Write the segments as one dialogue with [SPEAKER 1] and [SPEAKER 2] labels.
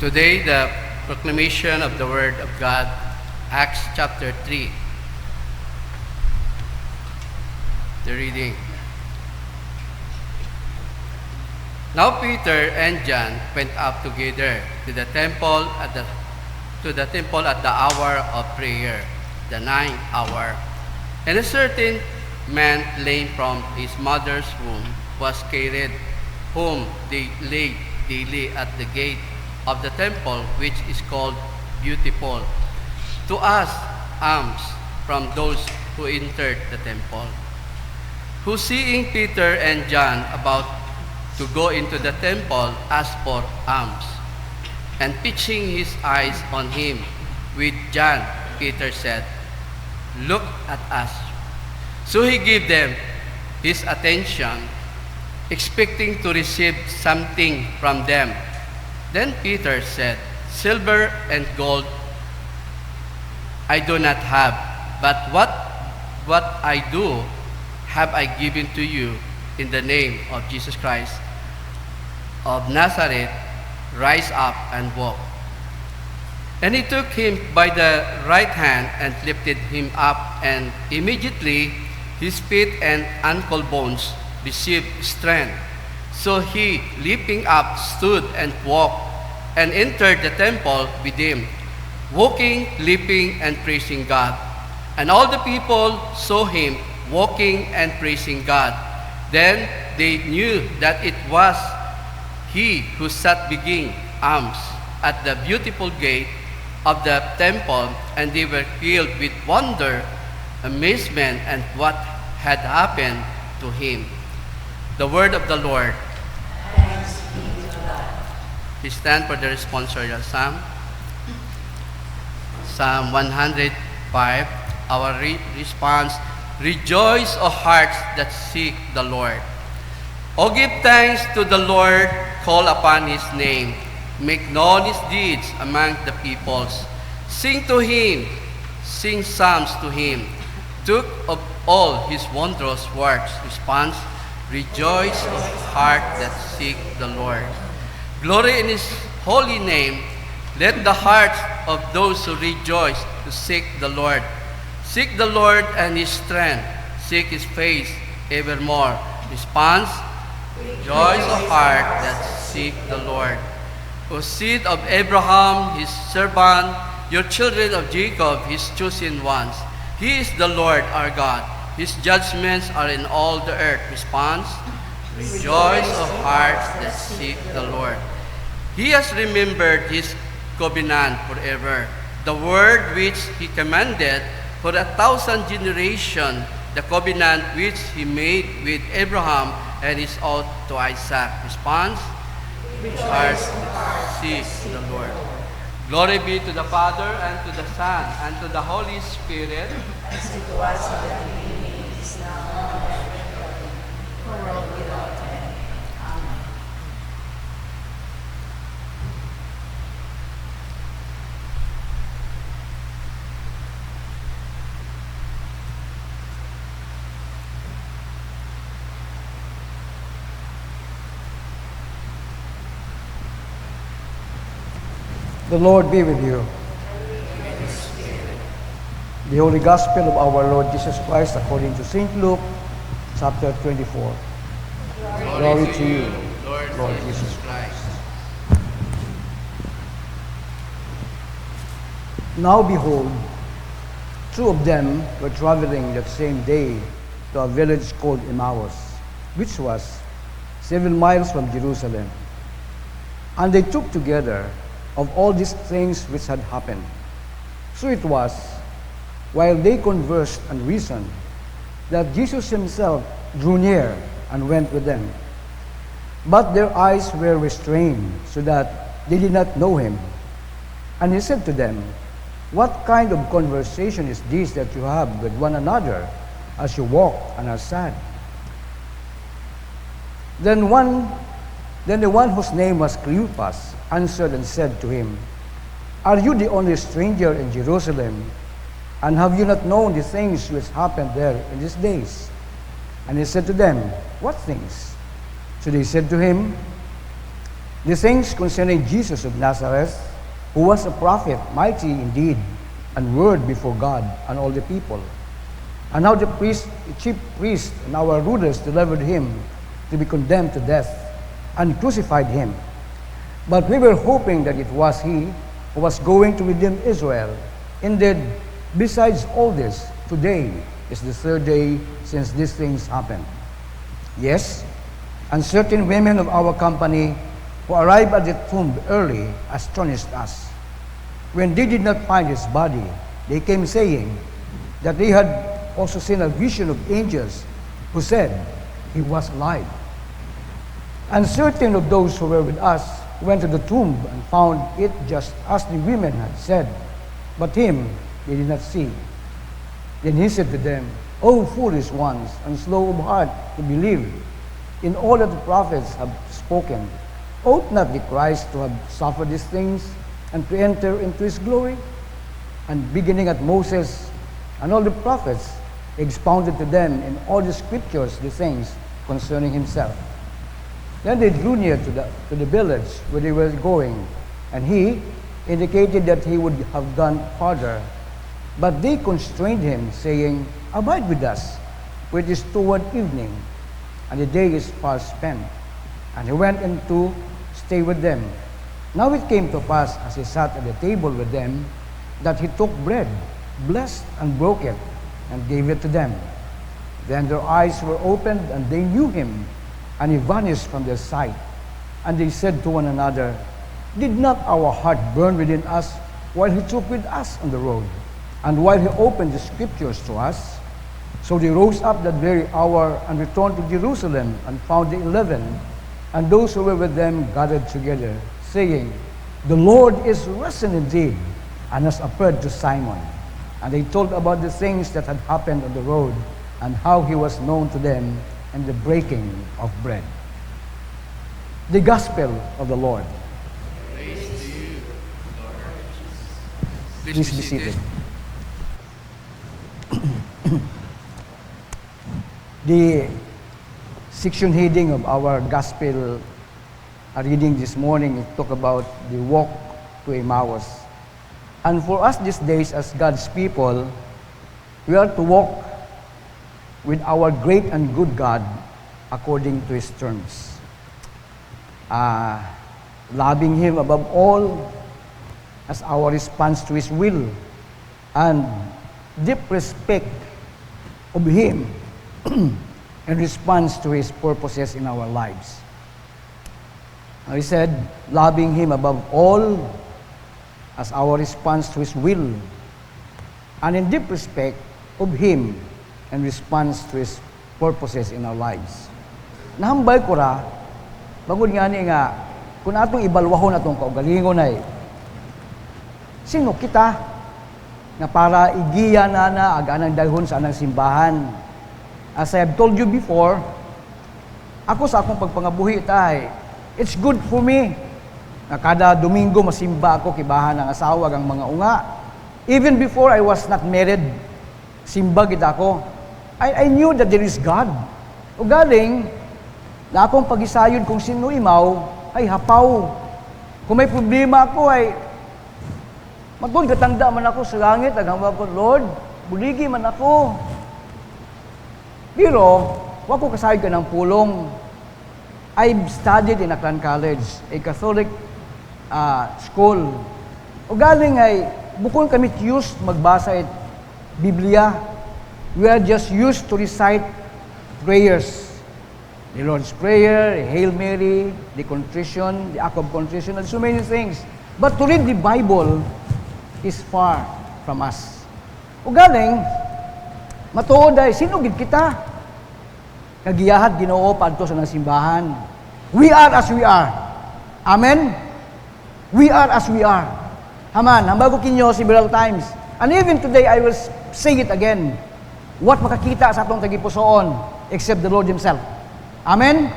[SPEAKER 1] Today, the proclamation of the Word of God, Acts chapter 3. The reading. Now Peter and John went up together to the temple at the hour of prayer, the ninth hour. And a certain man lame from his mother's womb was carried, whom they laid daily at the gate of the temple, which is called Beautiful, to ask alms from those who entered the temple. Who, seeing Peter and John about to go into the temple, asked for alms. And fixing his eyes on him with John, Peter said, "Look at us." So he gave them his attention, expecting to receive something from them. Then Peter said, "Silver and gold I do not have, but what I do have I given to you. In the name of Jesus Christ of Nazareth, rise up and walk." And he took him by the right hand and lifted him up, and immediately his feet and ankle bones received strength. So he, leaping up, stood and walked, and entered the temple with him, walking, leaping, and praising God. And all the people saw him walking and praising God. Then they knew that it was he who sat begging alms at the Beautiful gate of the temple, and they were filled with wonder, amazement, and what had happened to him. The word of the Lord.
[SPEAKER 2] Thanks be to God.
[SPEAKER 1] Please stand for the responsorial psalm. Psalm 105, our response: Rejoice, O hearts that seek the Lord. O give thanks to the Lord, call upon his name, make known his deeds among the peoples. Sing to him, sing psalms to him, talk of all his wondrous works. Response: Rejoice, O heart that seek the Lord. Glory in his holy name. Let the hearts of those who rejoice to seek the Lord. Seek the Lord and his strength. Seek his face evermore. Response: Rejoice, O heart that seek the Lord. O seed of Abraham, his servant, your children of Jacob, his chosen ones. He is the Lord our God. His judgments are in all the earth. Response: Rejoice, O hearts that seek the Lord. He has remembered his covenant forever, the word which he commanded for 1,000 generations, the covenant which he made with Abraham and his oath to Isaac. Response: Hearts seek the Lord. Glory be to the Father, and to the Son, and to the Holy Spirit.
[SPEAKER 2] As it was in the beginning, is now, and ever, world without end. Amen.
[SPEAKER 3] The Lord be with you. The Holy Gospel of our Lord Jesus Christ according to St. Luke, chapter 24. Glory to you, Lord Jesus Christ. Now behold, two of them were traveling that same day to a village called Emmaus, which was 7 miles from Jerusalem. And they took together of all these things which had happened. So it was, while they conversed and reasoned, that Jesus himself drew near and went with them. But their eyes were restrained, so that they did not know him. And he said to them, "What kind of conversation is this that you have with one another as you walk and are sad?" Then the one whose name was Cleopas answered and said to him, "Are you the only stranger in Jerusalem? And have you not known the things which happened there in these days?" And he said to them, "What things?" So they said to him, The things concerning Jesus of Nazareth, who was a prophet, mighty indeed, and word before God and all the people. And now the chief priest and our rulers delivered him to be condemned to death and crucified him. But we were hoping that it was he who was going to redeem Israel. Indeed, besides all this, today is the third day since these things happened. Yes, and certain women of our company who arrived at the tomb early astonished us. When they did not find his body, they came saying that they had also seen a vision of angels who said he was alive. And certain of those who were with us went to the tomb and found it just as the women had said, but him they did not see. Then he said to them, O foolish ones, and slow of heart to believe in all that the prophets have spoken. Ought not the Christ to have suffered these things and to enter into his glory? And beginning at Moses and all the prophets, he expounded to them in all the scriptures the things concerning himself. Then they drew near to the village where they were going, and he indicated that he would have gone farther. But they constrained him, saying, Abide with us, for it is toward evening, and the day is far spent. And he went in to stay with them. Now it came to pass, as he sat at the table with them, that he took bread, blessed and broke it, and gave it to them. Then their eyes were opened, and they knew him, and he vanished from their sight. And they said to one another, Did not our heart burn within us while he took with us on the road, and while he opened the scriptures to us? So they rose up that very hour and returned to Jerusalem, and found the 11, and those who were with them gathered together, saying, The Lord is risen indeed, and has appeared to Simon. And they told about the things that had happened on the road, and how he was known to them in the breaking of bread. The Gospel of the Lord.
[SPEAKER 1] Praise to you, Lord Jesus.
[SPEAKER 3] Please be seated. The section heading of our Gospel reading this morning talk about the walk to Emmaus. And for us these days as God's people, we are to walk with our great and good God according to his terms. Loving him above all as our response to his will, and deep respect of him in response to his purposes in our lives. He said, loving him above all as our response to his will, and in deep respect of him in response to his purposes in our lives. Nahambay ko ra, bagod nga ni nga, kung atong ibalwahon atong kaugalingon ay, sino kita na para igiya na aganang dahon sa anang simbahan? As I have told you before, ako sa akong pagpangabuhi tay, it's good for me na kada Domingo masimba ako kibahan ng asawa ang mga unga. Even before I was not married, simba gid ako. I knew that there is God. O galing, na akong pagisayod kung sino imaw, ay hapaw. Kung may problema ako ay, magod katanda man ako sa langit, agamwa ko, Lord, buligi man ako. Pero, wag ko kasayod ka ng pulong. I studied in Aklan College, a Catholic school. O galing ay, bukod kami used magbasa at Biblia, we are just used to recite prayers. The Lord's Prayer, Hail Mary, the contrition, the act of contrition, and so many things. But to read the Bible is far from us. O galing, matuod ay, sino gid kita? Kagiyahat Ginoo padto sa nang simbahan. We are as we are. Amen? We are as we are. Haman, hambag ko kinyo several times. And even today, I will say it again. What makakita sa atong tagipusoon except the Lord Himself? Amen?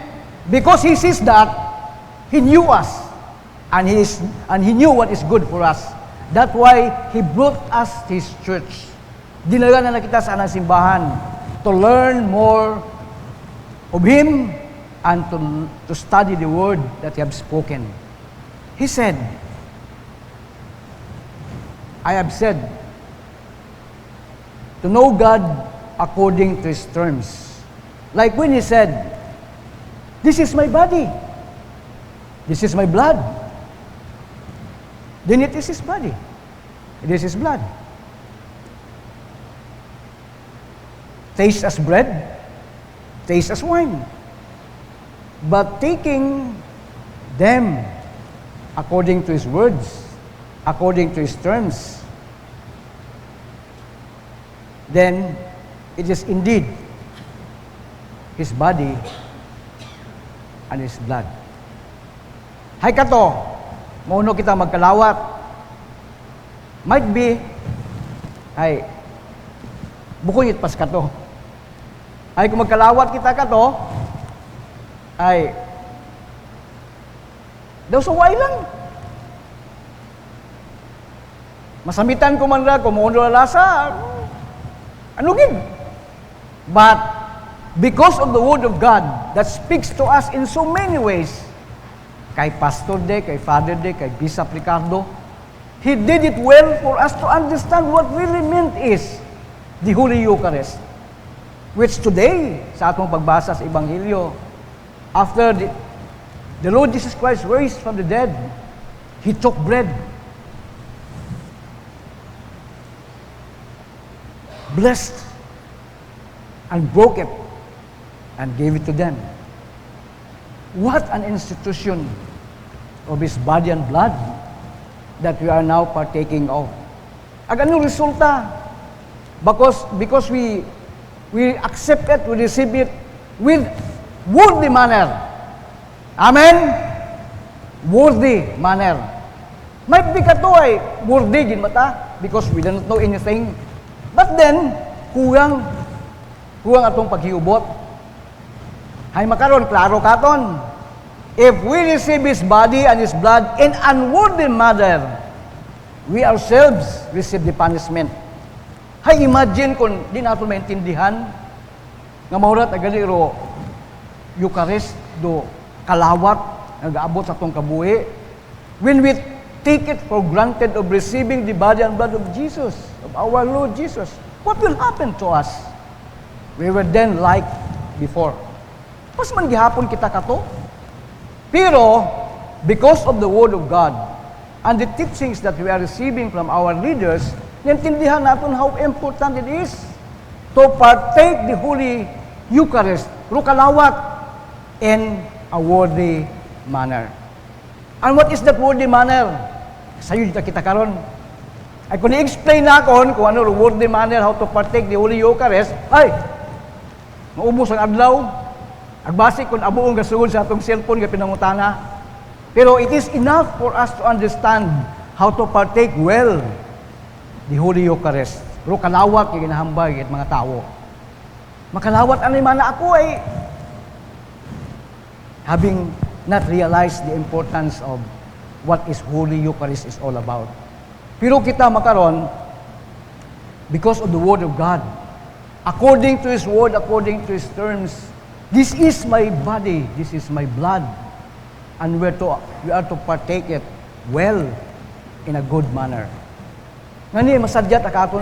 [SPEAKER 3] Because He sees that, He knew us, and He knew what is good for us. That's why He brought us to His church. Dinala na kita sa anang simbahan to learn more of Him and to study the word that you have spoken. He said, I have said, to know God according to His terms. Like when He said, this is my body, this is my blood, then it is His body, it is His blood. Taste as bread, taste as wine. But taking them according to His words, according to His terms, then it is indeed His body and His blood. Hay kato, mauno kita magkalawat. Might be, ay, bukong itpas kato. Ay, kung magkalawat kita kato, ay, daw saway lang. Masamitan ko man ra, kung mauno lasa, ano gid? But, because of the Word of God that speaks to us in so many ways, kay Pastor De, kay Father De, kay Bishop Ricardo, he did it well for us to understand what really meant is the Holy Eucharist. Which today, sa atong pagbasa sa Ebanghelyo, after the Lord Jesus Christ raised from the dead, He took bread, blessed, and broke it, and gave it to them. What an institution of His body and blood that we are now partaking of. Ag anong resulta? Because we accept it, we receive it with worthy manner. Amen? Worthy manner. Might be kato ay worthy gin mata because we don't know anything. But then, kulang atong paghiubot. Hay makaron, klaro katon. If we receive His body and His blood in unworthy manner, we ourselves receive the punishment. Hay imagine kung di nato maintindihan nga maurat agaliro Eucharist do kalawat nagaabot sa atong kabuhi when we take it for granted of receiving the body and blood of Jesus, of our Lord Jesus. What will happen to us? We were then like before. Mas man gihapon kita kato. Pero because of the Word of God and the teachings that we are receiving from our leaders, naintindihan natin how important it is to partake the Holy Eucharist, rukalawat, in a worthy manner. And what is that worthy manner? Sa'yo dito kita karon. Ay kung i-explain na kung ano worthy manner, how to partake the Holy Eucharist, ay, maubos ang adlaw, agbasi kung abuong gasugod sa atong cellphone nga pinangutana. Pero it is enough for us to understand how to partake well the Holy Eucharist. Pero kalawat yung ginahambay at mga tao. Makalawat anay mana ako ay having not realized the importance of what is Holy Eucharist is all about. Pero kita makaron, because of the Word of God, according to His Word, according to His terms, this is my body, this is my blood, and we are to partake it well, in a good manner. Ngani masadyat akato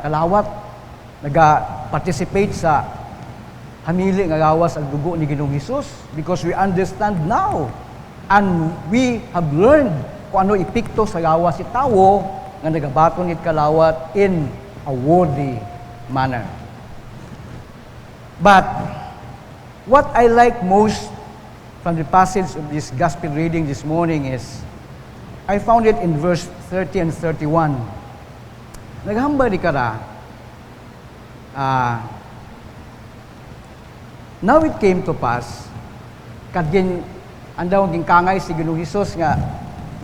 [SPEAKER 3] kalawat, participate sa hamili nga gawas ang dugo ni Ginoong Hesus because we understand now and we have learned kung ano epekto sa gawas si tawo nga nagabaton it kalawat in a worthy manner. But what I like most from the passage of this gospel reading this morning is I found it in verse 30 and 31. Naghambay di kara, now it came to pass, kadgin andaw ging kangay si Ginoong Hesus nga,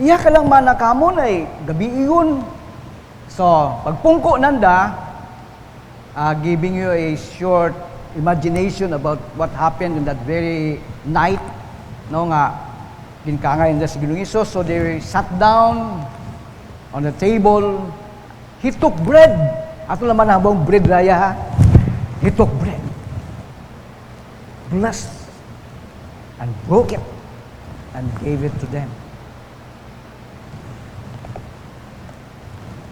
[SPEAKER 3] iya ka lang manakamon ay gabi iyon. So, pagpungko nanda, giving you a short imagination about what happened in that very night, no nga, ginkangay nanda si Ginoong Hesus. So they sat down on the table. He took bread. Ato naman habang bread raya ha. He took bread. Blessed. and broke it and gave it to them.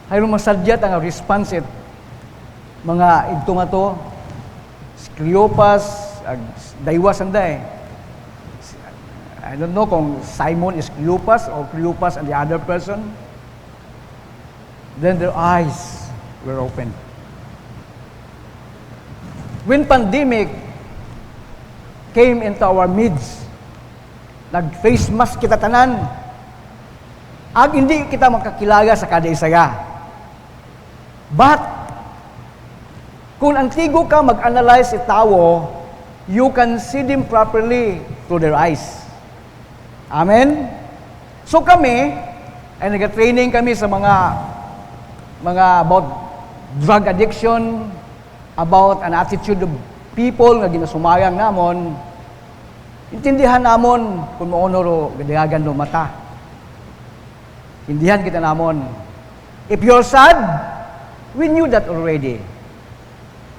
[SPEAKER 3] Hayro masadyat ang response it, mga igto nga to, si Cleopas, daywas ang day. I don't know kung Simon is Cleopas or Cleopas and the other person. Then their eyes were opened. When pandemic came into our midst, nag-face mask kita tanan, ag hindi kita makakilaga sa kada isaga. But, kung antigo ka mag-analyze itawo, you can see them properly through their eyes. Amen? So kami, ay nag-training kami sa mga about drug addiction, about an attitude of people nga ginasumayang namon, intindihan namon kung maunoro gadayagan no mata. Intindihan kita namon. If you're sad, we knew that already.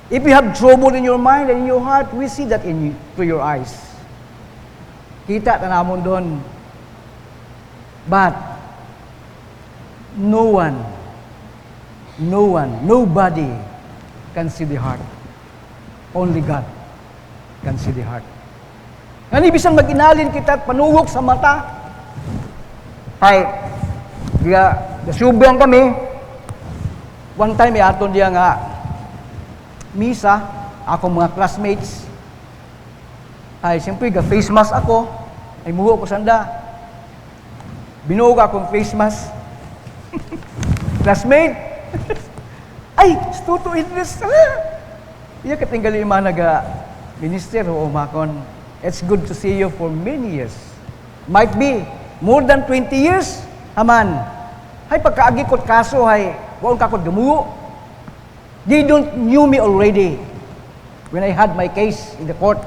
[SPEAKER 3] If you have trouble in your mind and in your heart, we see that through your eyes. Kita ta namon doon. But nobody can see the heart. Only God can see the heart. Ngani bisan mag-inalin kita at panugok sa mata. Ay, nasubyan kami. One time, aton diya nga misa, akong mga classmates. Ay, siyempre, face mask ako. Ay, muho ko sanda. Binuog akong face mask. Classmate, ay, Stuto Idris, iya katinggali yung mga naga-minister o umakon. It's good to see you for many years. Might be, more than 20 years, haman. Hay, pagkaagikot kaso, hay, waon kakot gamuo. They don't knew me already when I had my case in the court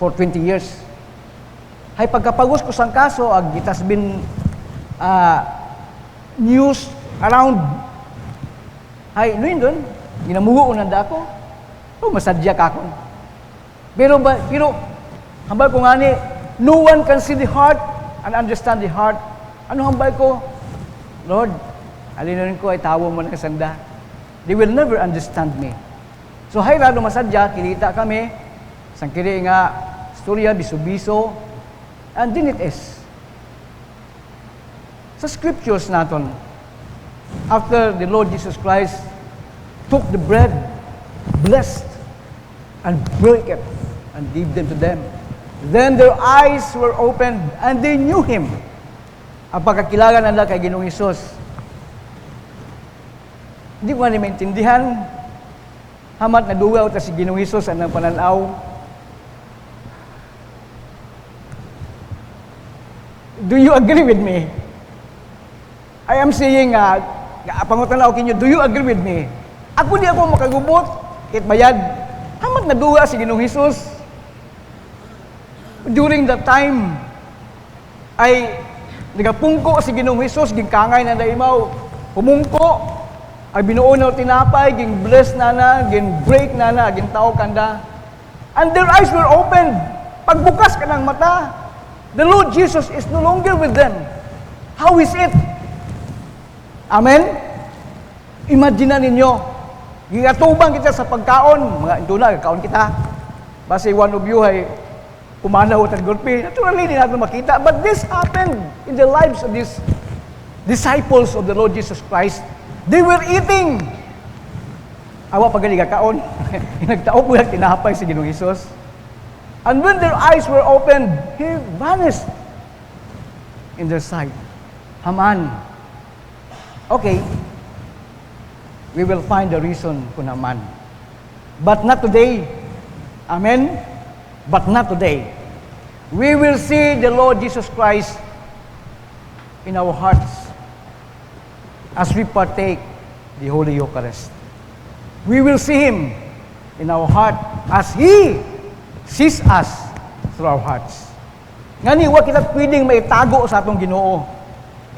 [SPEAKER 3] for 20 years. Hay, pagkapagos ko sang kaso, it has been news around. Hay, noon doon, ginamuo ko nanda ako. Masadya ka ako. Pero hambal ko nga ni, no one can see the heart and understand the heart. Ano hambal ko? Lord, alinonin ko ay tawo mo na kasanda. They will never understand me. So, hay rado masadya, kinita kami, sangkiri nga, storya, biso-biso, and then it is. Sa scriptures naton, after the Lord Jesus Christ took the bread, blessed, and broke it, and gave them to them, then their eyes were opened, and they knew Him. Ang pagkakilala nila kay Ginoong Hesus. Hindi ko nga maintindihan, hamat na duwa ta si Ginoong Hesus ang pananaw. Do you agree with me? I am saying, pangutan na kinyo, do you agree with me? Ako di ako makagubot, kahit bayad. Hamat na duwa si Ginoong Hesus. During that time, ay nagapungko si Ginoong Hesus, gingkangay na daimaw, pumungko, ay binuon na tinapay, ging bless na, ging break na, ging tao kanda. And their eyes were opened. Pagbukas ka ng mata, the Lord Jesus is no longer with them. How is it? Amen? Imagine ninyo, gigatubang kita sa pagkaon, mga ito na, kaon kita. Basi one of you ay pumanaw at gulpi. Naturally, hindi natin makita. But this happened in the lives of these disciples of the Lord Jesus Christ. They were eating. Awa pag kaon. Nagtaok mo yung tinapay si Ginoong Hesus. And when their eyes were opened, He vanished in their sight. Haman. Okay. We will find the reason kung Haman. But not today. Amen? But not today. We will see the Lord Jesus Christ in our hearts as we partake the Holy Eucharist. We will see Him in our heart as He sees us through our hearts. Ngani, wa kita pwedeng maitago sa atong Ginoo.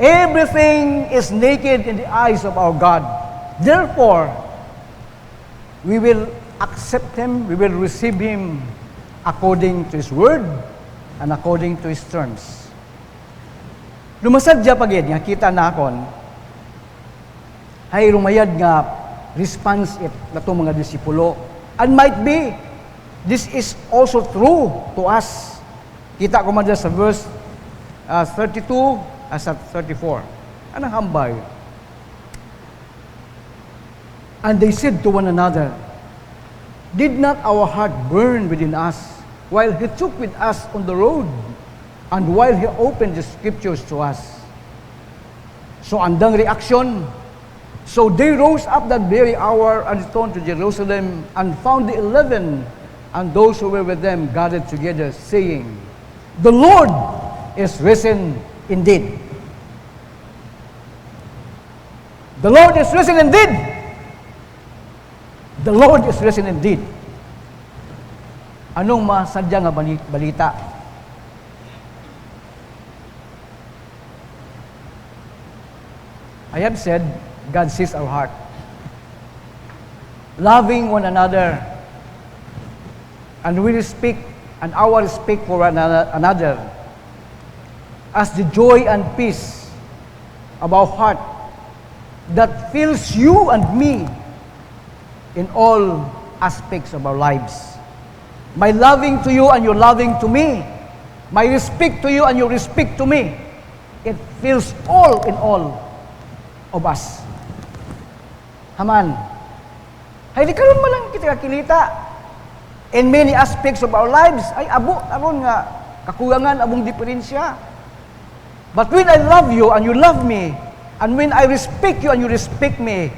[SPEAKER 3] Everything is naked in the eyes of our God. Therefore, we will accept Him, we will receive Him according to His Word, and according to His terms. Lumasad siya pagid nga kita nakon hay rumayad nga response it natong mga disipulo. And might be this is also true to us. Kita ko man dyan sa verse 32 sa 34. Anong hambay? And they said to one another, "Did not our heart burn within us while He took with us on the road, and while He opened the scriptures to us?" So andang reaction. So they rose up that very hour and returned to Jerusalem and found the 11 and those who were with them gathered together, saying, "The Lord is risen indeed." The Lord is risen indeed. The Lord is risen indeed. Anong masadya nga balita? I have said, God sees our heart. Loving one another, and we speak, and our speak for another, as the joy and peace of our heart that fills you and me in all aspects of our lives. My loving to you and your loving to me, my respect to you and your respect to me, it fills all in all of us. Haman. Ay, di karon man lang kita kakilita in many aspects of our lives. Ay, abo, aron nga, kakulangan, abong diferensya. But when I love you and you love me, and when I respect you and you respect me,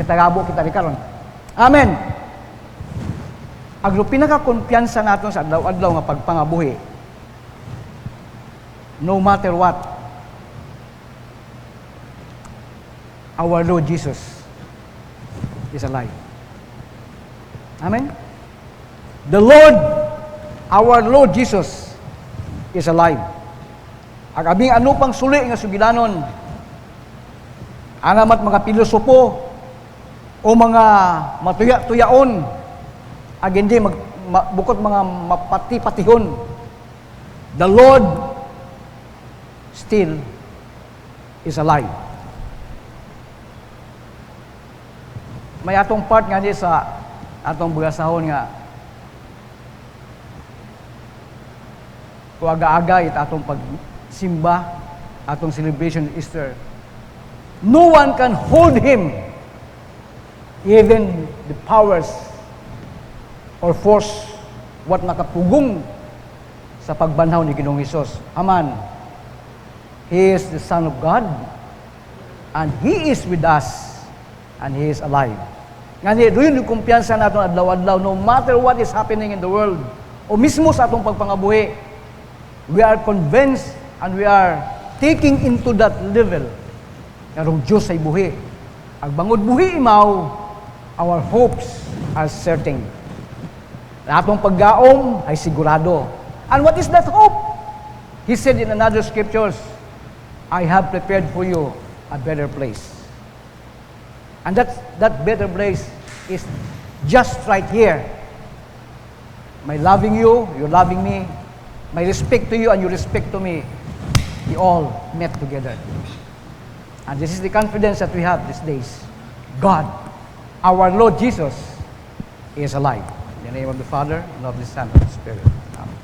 [SPEAKER 3] kitagabo kita rin karon. Amen. Ang pinaka-kumpiyansa natin sa adlaw-adlaw nga pagpangabuhi, no matter what, our Lord Jesus is alive. Amen. The Lord, our Lord Jesus is alive. Ang abing ano pang suli nga sugilanon, ang amat mga pilosopo o mga matuya-tuyaon, ag hindi bukod mga mapati-patihon, the Lord still is alive. May atong part nga sa atong bugasahon nga kuaga-aga it atong pagsimba, atong celebration of Easter. No one can hold Him, even the powers or force what nakapugong sa pagbanhaw ni Ginoong Hesus. Aman, He is the Son of God, and He is with us, and He is alive. Nga doon yung kumpiyansa natin adlaw-adlaw, no matter what is happening in the world, o mismo sa atong pagpangabuhi, we are convinced and we are taking into that level nga rong Diyos ay buhi. Ang bangod buhi imaw, our hopes are certain. Atong paggaom ay sigurado. And what is that hope? He said in another scriptures, I have prepared for you a better place. And that better place is just right here. My loving you, you loving me, my respect to you and your respect to me, we all met together. And this is the confidence that we have these days. God, our Lord Jesus, is alive. In the name of the Father, and of the Son, and of the Spirit. Amen.